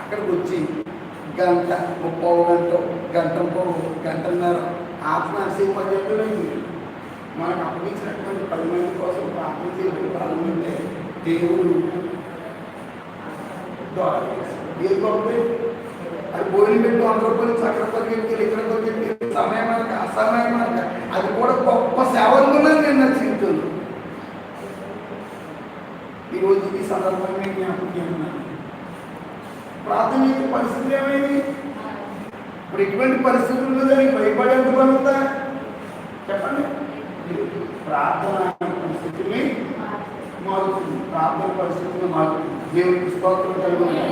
అక్కడికి వచ్చి గంట 30 గంటన్నర ఆత్మహత్య పద్ధతులు మనకు అప్పగించినటువంటి 10 మంది కోసం ప్రార్థన చేయడం ప్రారంభించే దేవుడు ఏ గొప్ప అది భోజనం పెట్టు 100 రూపాయలు చక్కెర పరిగెత్తి ఇక్కడ పరిగెత్తి సమయం అనక అసమయం అనక అది కూడా గొప్ప సేవ ఉందని నేను నచ్చింది. ఈరోజు ఈ సందర్భంగా జ్ఞాపకం చేస్తున్నాను. ప్రార్థన చేసే పరిస్థితి ఏమైంది? ఇప్పుడు ఎటువంటి పరిస్థితుల్లో దానికి భయపడేందుకు పడుతుందా చెప్పండి. ప్రార్థన పరిస్థితిని మారుతుంది, ప్రార్థన పరిస్థితిని మారుతుంది. దేవునికి స్తోత్రం కలుగుతుంది.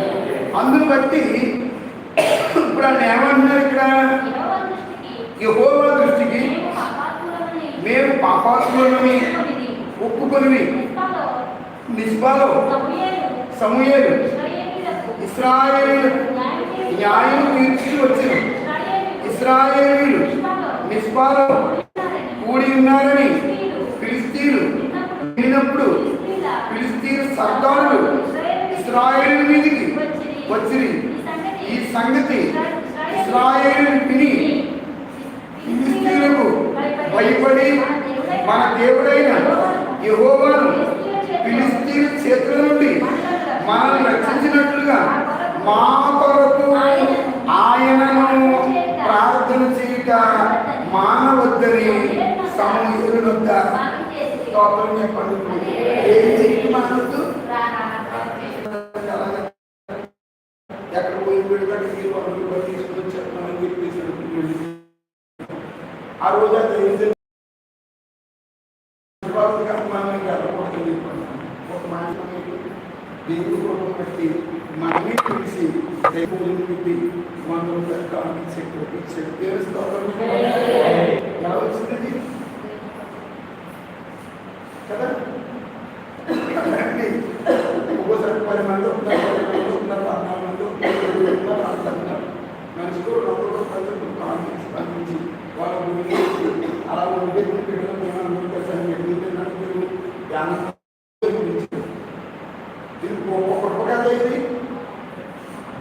అందును బట్టి ఇప్పుడు ఆయన ఏమంటున్నారు ఇక్కడ? యెహోవా దృష్టికి మేము పాపాత్ములని ఒప్పుకొని మిస్పాలో సమూయేలు ఇశ్రాయేలీయులకు న్యాయం తీర్చి వచ్చిన ఇశ్రాయేలీయులు మిస్పాలో కూడి ఉన్నారని ఫిలిష్తీయులు విన్నప్పుడు ఫిలిష్తీయుల సర్దారులు ఇశ్రాయేలు మీదికి వచ్చిరి. ఈ సంగతి ఇశ్రాయేలును విని ఫిలిష్తీయులకు భయపడి మన దేవుడైన యెహోవాను ఫిలిష్తీయుల చేతుల నుండి మనల్ని రక్షించినట్లుగా మా కొరకు ఆయనను ప్రార్థన చేయుట మానవద్దని సమూయేలు వద్ద స్తోత్రం చెప్పండి. ఏం చెయ్యి మానవద్దు? ఎక్కడ పోయి పెడతాడు తీసుకుని చెప్పమని చెప్పేసి ఆ రోజు అది ఒక మాట దేవుడు కొరకు బట్టి మనమే తెలిసి దేవుడిని పెట్టి 100 రూపాయలు కాంపించాడు. ఎలా వచ్చింది కదా? ఒక్కోసారి 10 మంది ఉన్నారు, 14 మంది ఉన్నారు. మనిషితో 100 రూపాయలు కాంపించి వాళ్ళ గురించి అలా ఉండే పెట్టడం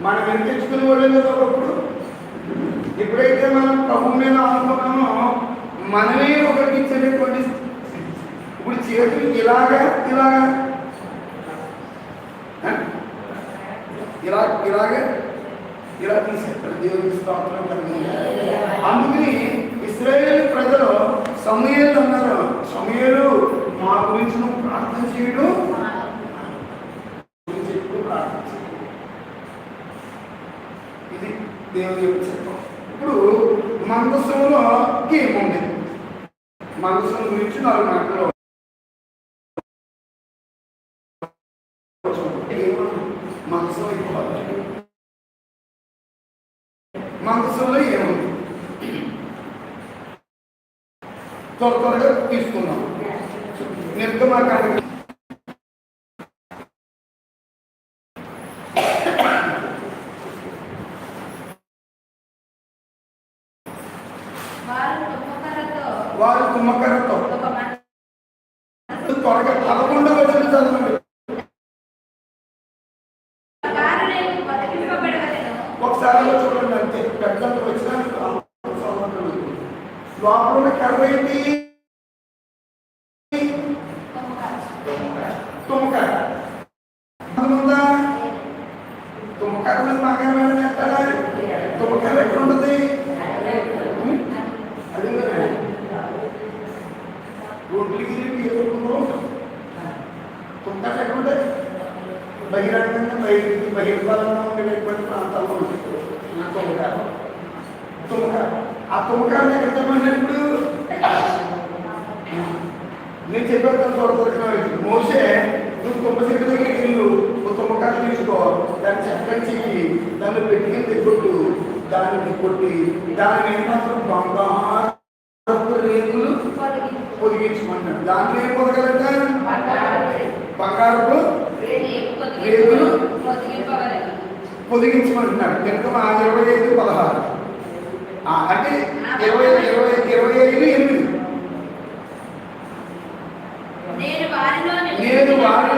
మనం ఎంత తెచ్చుకునే వాళ్ళే కదా ఒకప్పుడు. ఎప్పుడైతే మనం ప్రభు మీద అనుకున్నామో మనమే ఒకరికి ఇచ్చేటటువంటి ఇప్పుడు చేతులు ఇలాగా ఇలాగా ఇలాగే ఇలా తీసేస్తారు. దేవునికి స్తోత్రం కలిగింది. అందుకని ఇశ్రాయేలు ప్రజలు సమూయేలు అన్నారు, సమూయేలు మా గురించి నువ్వు ప్రార్థన చేయడం ప్రార్థన చేయడం ఇది దేవుని యొక్క చెప్పం. ఇప్పుడు మందసంలో ఏముంది? మందసం గురించి 4 మాటలు. మందసం మందసంలో ఏముంది? త్వరగా తీసుకున్నాం. నిర్గమాకాండ వారు తుమ్మకరతో త్వరగా 11వ వచనం చదవండి. ఒకసారి చూడండి. అంతే పెద్దలు వచ్చిన లోపల కర్ర ఏంటి? తుమ్మకర్ర. ఉందా? తుమ్మకర్ర మీద బాగా ఎక్కడ? తుమ్మకర్ర ఎక్కడ ఉంటుంది? అది రోడ్లకి తుమ్మకర్ర ఎక్కడ ఉంటుంది? బహిరంగంగా బహిర్పాలన ఉండేటువంటి ప్రాంతాల్లో ఉంటుంది తుమ్మకర్ర. ఆ తుమ్మకర్ర ఎక్కడ చెప్పినప్పుడు నేను చెప్పాను త్వరగా మోసే నువ్వు తుమ్మ చెట్టు దగ్గరికి వెళ్ళు, నువ్వు తుమ్మకర్ర తీసుకో, దాన్ని చక్కని చెయ్యి, దాన్ని పెట్టుకుని కొట్టు, దాన్ని కొట్టి దాన్ని ఏమాత్రం బంగారపు రేకులు పొదిగించమన్నాడు. దాంట్లో ఏం పొదగలట? బంగారపు రేకులు పొదిగించమంటున్నాడు. కనుక 25:16 అంటే 25:8 నేను వారిలో